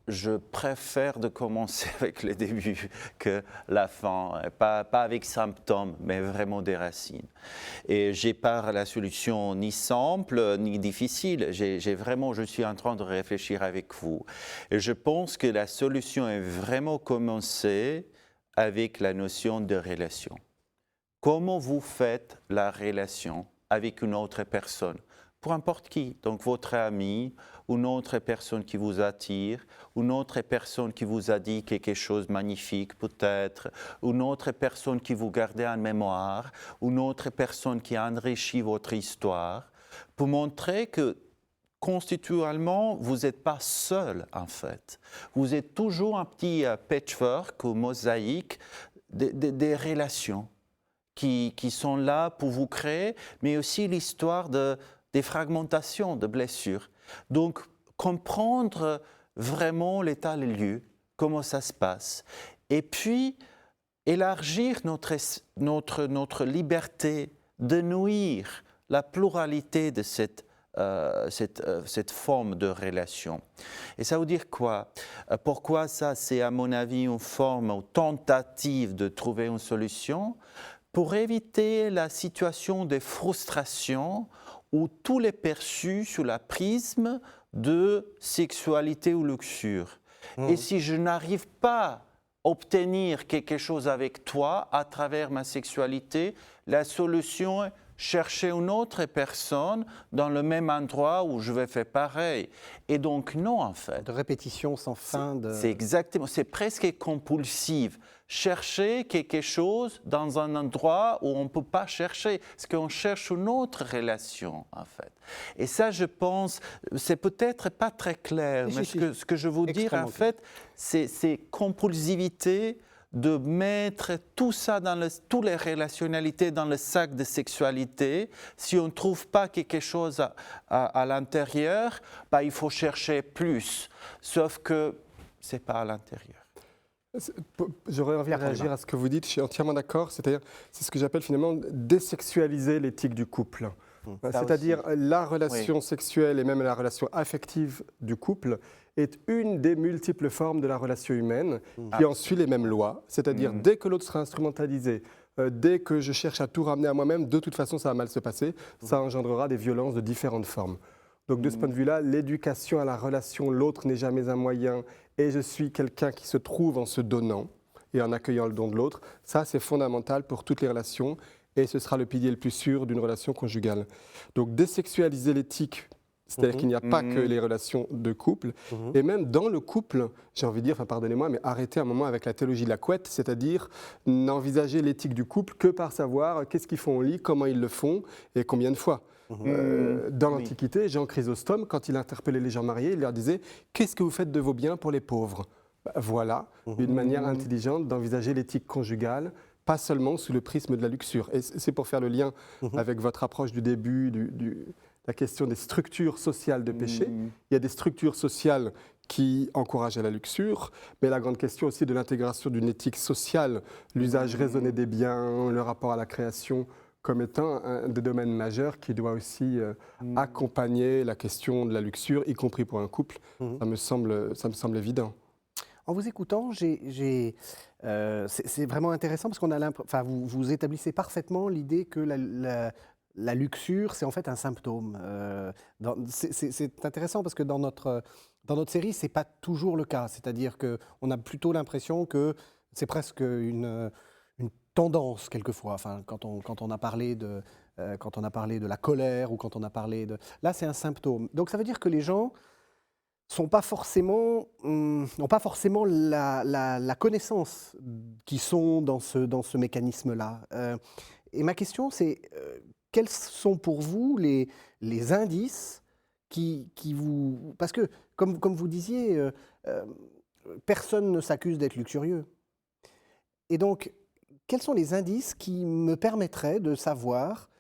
je préfère de commencer avec le début que la fin, pas avec symptômes, mais vraiment des racines. Et je n'ai pas la solution ni simple, ni difficile. Je suis en train de réfléchir avec vous. Et je pense que la solution est vraiment commencer avec la notion de relation. Comment vous faites la relation avec une autre personne? Pour n'importe qui, donc votre ami, une autre personne qui vous attire, une autre personne qui vous a dit quelque chose de magnifique peut-être, une autre personne qui vous gardez en mémoire, une autre personne qui a enrichi votre histoire, pour montrer que constitutionnellement, vous n'êtes pas seul en fait. Vous êtes toujours un petit patchwork ou mosaïque des relations qui sont là pour vous créer, mais aussi l'histoire des fragmentations, de blessures. Donc, comprendre vraiment l'état des lieux, comment ça se passe. Et puis, élargir notre liberté de nourrir la pluralité de cette forme de relation. Et ça veut dire quoi? Pourquoi ça, c'est à mon avis une forme ou tentative de trouver une solution? Pour éviter la situation de frustration où tout est perçu sous la prisme de sexualité ou luxure. Et si je n'arrive pas à obtenir quelque chose avec toi à travers ma sexualité, la solution est chercher une autre personne dans le même endroit où je vais faire pareil. Et donc non, en fait. De répétition sans fin. C'est exactement, c'est presque compulsif. Chercher quelque chose dans un endroit où on ne peut pas chercher, parce qu'on cherche une autre relation, en fait. Et ça, je pense, c'est peut-être pas très clair, mais ce que je veux dire, en fait, c'est compulsivité de mettre tout ça toutes les relationnalités dans le sac de sexualité. Si on ne trouve pas quelque chose à l'intérieur, il faut chercher plus. Sauf que ce n'est pas à l'intérieur. J'aurais envie de réagir à ce que vous dites, je suis entièrement d'accord. C'est-à-dire, c'est ce que j'appelle finalement désexualiser l'éthique du couple. C'est-à-dire la relation sexuelle et même la relation affective du couple est une des multiples formes de la relation humaine qui en suit les mêmes lois. C'est-à-dire dès que l'autre sera instrumentalisé, dès que je cherche à tout ramener à moi-même, de toute façon ça va mal se passer, ça engendrera des violences de différentes formes. Donc de ce point de vue-là, l'éducation à la relation, l'autre n'est jamais un moyen et je suis quelqu'un qui se trouve en se donnant. et en accueillant le don de l'autre. Ça, c'est fondamental pour toutes les relations et ce sera le pilier le plus sûr d'une relation conjugale. Donc, désexualiser l'éthique, c'est-à-dire qu'il n'y a pas que les relations de couple. Et même dans le couple, j'ai envie de dire, enfin pardonnez-moi, mais arrêtez un moment avec la théologie de la couette, c'est-à-dire n'envisager l'éthique du couple que par savoir qu'est-ce qu'ils font au lit, comment ils le font et combien de fois. Dans l'Antiquité, Jean Chrysostome, quand il interpellait les gens mariés, il leur disait « Qu'est-ce que vous faites de vos biens pour les pauvres ?» Voilà une manière intelligente d'envisager l'éthique conjugale, pas seulement sous le prisme de la luxure. Et c'est pour faire le lien avec votre approche du début, la question des structures sociales de péché. Il y a des structures sociales qui encouragent à la luxure, mais la grande question aussi de l'intégration d'une éthique sociale, l'usage raisonné des biens, le rapport à la création, comme étant un des domaines majeurs qui doit aussi accompagner la question de la luxure, y compris pour un couple. Ça me semble évident. En vous écoutant, c'est vraiment intéressant parce qu'on a vous établissez parfaitement l'idée que la luxure, c'est en fait un symptôme. C'est intéressant parce que dans notre série, ce n'est pas toujours le cas. C'est-à-dire qu'on a plutôt l'impression que c'est presque une tendance quelquefois. Enfin, quand on a parlé de la colère ou quand on a parlé de... Là, c'est un symptôme. Donc ça veut dire que les gens n'ont pas forcément la connaissance qui sont dans ce mécanisme-là. Et ma question, c'est quels sont pour vous les indices qui vous... Parce que, comme vous disiez, personne ne s'accuse d'être luxurieux. Et donc, quels sont les indices qui me permettraient de savoir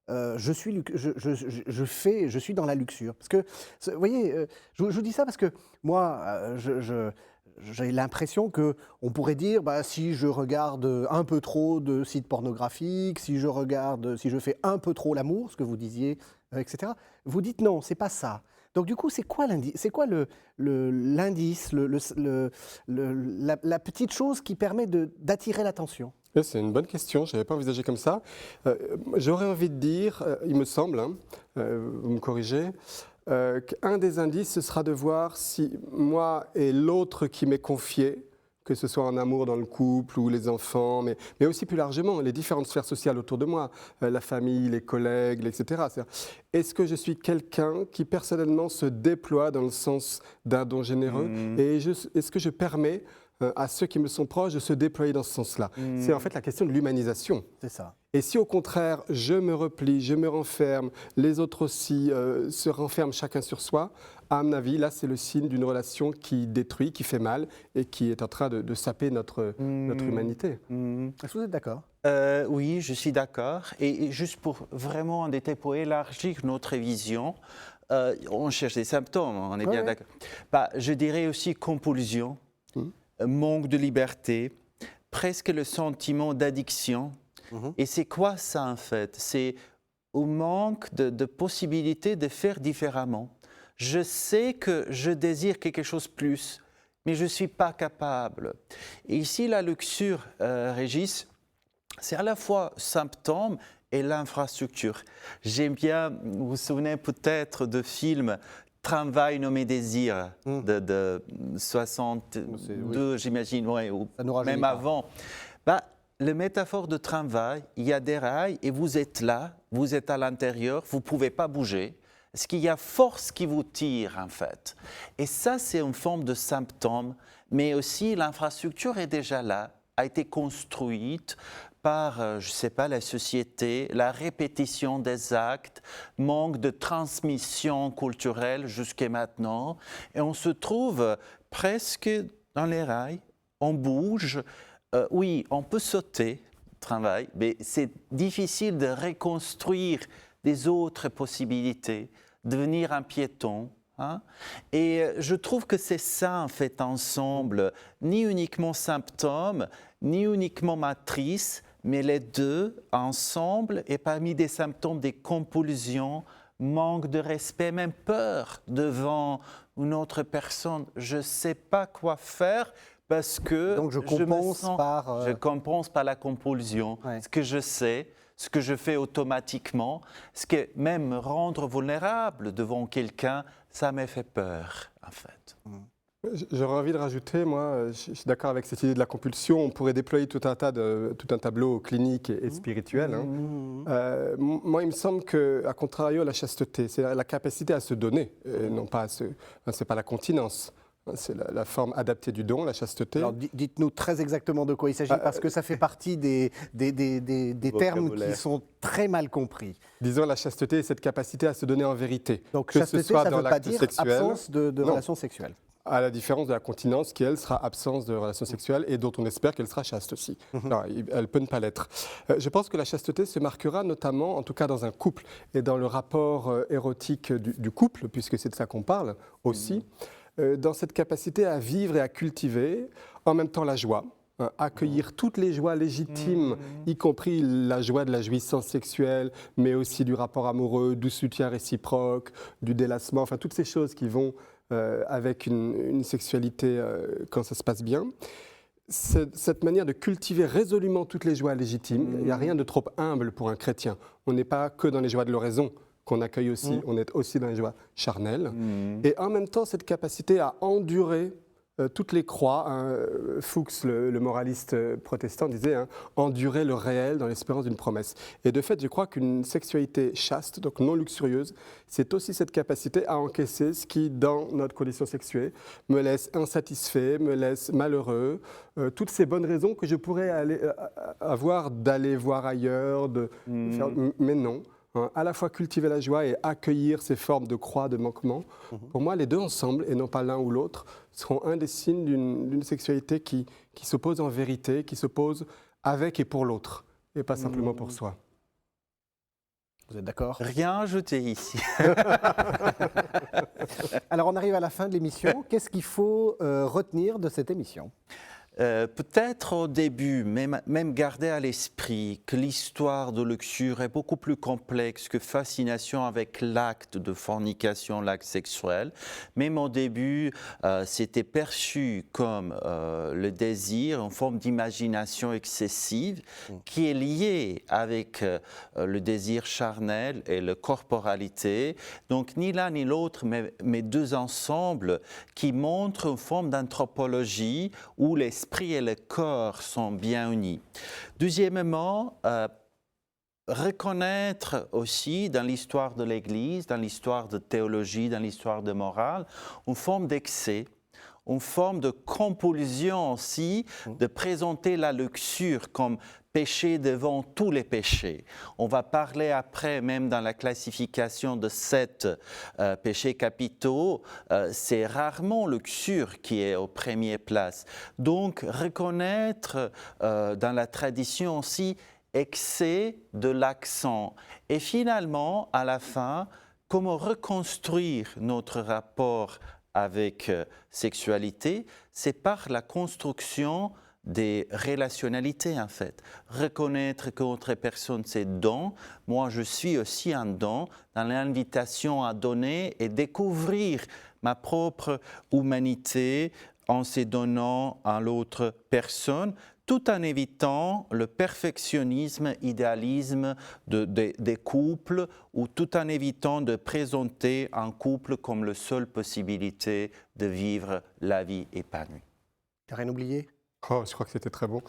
je suis dans la luxure? Parce que, vous voyez, je vous dis ça parce que moi, j'ai l'impression qu'on pourrait dire, si je regarde un peu trop de sites pornographiques, si je fais un peu trop l'amour, ce que vous disiez, etc. Vous dites non, c'est pas ça. Donc du coup, c'est quoi l'indice? C'est quoi l'indice, la petite chose qui permet d'attirer l'attention? C'est une bonne question, je n'avais pas envisagé comme ça. J'aurais envie de dire, il me semble, vous me corrigez, qu'un des indices, ce sera de voir si moi et l'autre qui m'est confié, que ce soit en amour dans le couple ou les enfants, mais aussi plus largement les différentes sphères sociales autour de moi, la famille, les collègues, etc. Est-ce que je suis quelqu'un qui personnellement se déploie dans le sens d'un don généreux et est-ce que je permets à ceux qui me sont proches de se déployer dans ce sens-là? C'est en fait la question de l'humanisation. C'est ça. Et si au contraire, je me replie, je me renferme, les autres aussi se renferment chacun sur soi, à mon avis, là, c'est le signe d'une relation qui détruit, qui fait mal et qui est en train de saper notre humanité. Est-ce que vous êtes d'accord? Oui, je suis d'accord. Et juste pour vraiment en détail, pour élargir notre vision, on cherche des symptômes, on est bien d'accord. Je dirais aussi compulsion, manque de liberté, presque le sentiment d'addiction. Et c'est quoi ça en fait? C'est au manque de possibilité de faire différemment. Je sais que je désire quelque chose de plus, mais je ne suis pas capable. Et ici, la luxure, Régis, c'est à la fois symptôme et l'infrastructure. J'aime bien, vous vous souvenez peut-être de films Tramway nommé Désir de 62, j'imagine, ou même avant. Le métaphore de tramway, il y a des rails et vous êtes là, vous êtes à l'intérieur, vous ne pouvez pas bouger. Est-ce qu'il y a force qui vous tire en fait? Et ça, c'est une forme de symptôme, mais aussi l'infrastructure est déjà là, a été construite par, je ne sais pas, la société, la répétition des actes, manque de transmission culturelle jusqu'à maintenant. Et on se trouve presque dans les rails, on bouge. Oui, on peut sauter, travail, mais c'est difficile de reconstruire des autres possibilités, devenir un piéton. Et je trouve que c'est ça, en fait, ensemble, ni uniquement symptômes, ni uniquement matrice, mais les deux ensemble, et parmi des symptômes, des compulsions, manque de respect, même peur devant une autre personne. Je ne sais pas quoi faire. Parce que donc je compense par la compulsion, ce que je sais, ce que je fais automatiquement, ce que même me rendre vulnérable devant quelqu'un, ça m'a fait peur, en fait. J'aurais envie de rajouter, moi, je suis d'accord avec cette idée de la compulsion. On pourrait déployer tout un tableau clinique et spirituel. Hein. Moi, il me semble qu'à contrario, la chasteté, c'est la capacité à se donner, et non pas c'est pas la continence. C'est la forme adaptée du don, la chasteté. Alors dites-nous très exactement de quoi il s'agit, parce que ça fait partie des termes qui sont très mal compris. Disons, la chasteté est cette capacité à se donner en vérité. Donc que chasteté, ce soit ça ne dans veut pas l'acte dire sexuel, absence de relations sexuelles. à la différence de la continence qui, elle, sera absence de relations sexuelles et dont on espère qu'elle sera chaste aussi. Non, elle peut ne pas l'être. Je pense que la chasteté se marquera notamment, en tout cas dans un couple et dans le rapport érotique du couple, puisque c'est de ça qu'on parle aussi, dans cette capacité à vivre et à cultiver en même temps la joie, accueillir toutes les joies légitimes, y compris la joie de la jouissance sexuelle, mais aussi du rapport amoureux, du soutien réciproque, du délassement, enfin toutes ces choses qui vont avec une sexualité quand ça se passe bien. Cette manière de cultiver résolument toutes les joies légitimes, il n'y a rien de trop humble pour un chrétien. On n'est pas que dans les joies de l'oraison qu'on accueille aussi, on est aussi dans les joies charnelles. Et en même temps, cette capacité à endurer toutes les croix. Fuchs, le moraliste protestant, disait endurer le réel dans l'espérance d'une promesse. Et de fait, je crois qu'une sexualité chaste, donc non luxurieuse, c'est aussi cette capacité à encaisser ce qui, dans notre condition sexuelle, me laisse insatisfait, me laisse malheureux. Toutes ces bonnes raisons que je pourrais avoir d'aller voir ailleurs, mais non. À la fois cultiver la joie et accueillir ces formes de croix, de manquement. Pour moi, les deux ensemble, et non pas l'un ou l'autre, seront un des signes d'une sexualité qui s'oppose en vérité, qui s'oppose avec et pour l'autre, et pas simplement pour soi. Vous êtes d'accord? Rien à ajouter ici. Alors, on arrive à la fin de l'émission. Qu'est-ce qu'il faut retenir de cette émission? Peut-être au début, même garder à l'esprit que l'histoire de luxure est beaucoup plus complexe que fascination avec l'acte de fornication, l'acte sexuel. Même au début, c'était perçu comme le désir, une forme d'imagination excessive qui est liée avec le désir charnel et la corporalité. Donc ni l'un ni l'autre, mais deux ensembles qui montrent une forme d'anthropologie où l'esprit et le corps sont bien unis. Deuxièmement, reconnaître aussi dans l'histoire de l'Église, dans l'histoire de théologie, dans l'histoire de morale, une forme d'excès, une forme de compulsion aussi de présenter la luxure comme péché devant tous les péchés. On va parler après, même dans la classification de 7 péchés capitaux, c'est rarement luxure qui est aux premières places. Donc, reconnaître dans la tradition aussi excès de l'accent. Et finalement, à la fin, comment reconstruire notre rapport avec sexualité, c'est par la construction des relationnalités en fait. Reconnaître que notre personne c'est don, moi je suis aussi un don dans l'invitation à donner et découvrir ma propre humanité en se donnant à l'autre personne, tout en évitant le perfectionnisme, idéalisme des couples, ou tout en évitant de présenter un couple comme la seule possibilité de vivre la vie épanouie. Rien oublié? Oh, je crois que c'était très bon.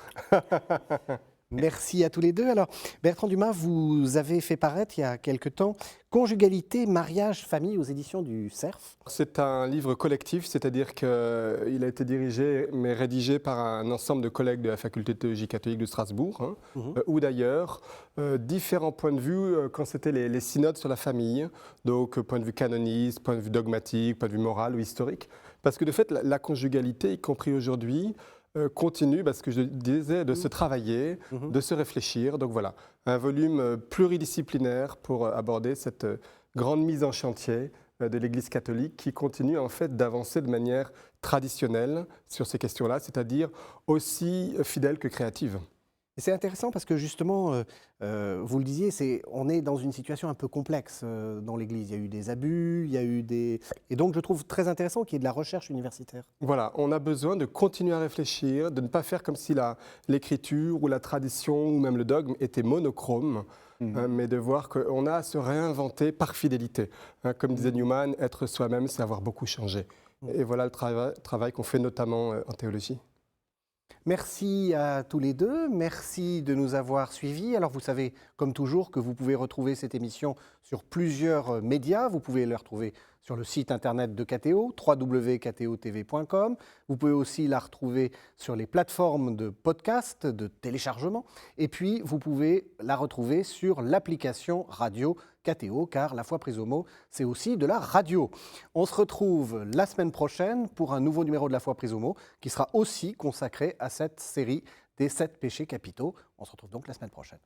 Merci à tous les deux. Alors, Bertrand Dumas, vous avez fait paraître il y a quelque temps Conjugalité, mariage, famille aux éditions du Cerf. C'est un livre collectif, c'est-à-dire qu'il a été dirigé mais rédigé par un ensemble de collègues de la Faculté de théologie catholique de Strasbourg, ou d'ailleurs, différents points de vue quand c'était les synodes sur la famille, donc point de vue canoniste, point de vue dogmatique, point de vue moral ou historique. Parce que de fait, la conjugalité, y compris aujourd'hui, continue, parce que je disais, de se travailler, de se réfléchir. Donc voilà, un volume pluridisciplinaire pour aborder cette grande mise en chantier de l'Église catholique qui continue en fait d'avancer de manière traditionnelle sur ces questions-là, c'est-à-dire aussi fidèle que créative. C'est intéressant parce que justement, vous le disiez, on est dans une situation un peu complexe dans l'Église. Il y a eu des abus, il y a eu des... Et donc je trouve très intéressant qu'il y ait de la recherche universitaire. Voilà, on a besoin de continuer à réfléchir, de ne pas faire comme si l'écriture ou la tradition ou même le dogme était monochrome, mais de voir qu'on a à se réinventer par fidélité. Comme disait Newman, être soi-même, c'est avoir beaucoup changé. Et voilà le travail qu'on fait notamment en théologie. Merci à tous les deux, merci de nous avoir suivis. Alors vous savez, comme toujours, que vous pouvez retrouver cette émission sur plusieurs médias. Vous pouvez la retrouver sur le site internet de KTO, www.ktotv.com. Vous pouvez aussi la retrouver sur les plateformes de podcast, de téléchargement. Et puis, vous pouvez la retrouver sur l'application radio KTO, car La foi prise au mot, c'est aussi de la radio. On se retrouve la semaine prochaine pour un nouveau numéro de La foi prise au mot, qui sera aussi consacré à cette série des 7 péchés capitaux. On se retrouve donc la semaine prochaine.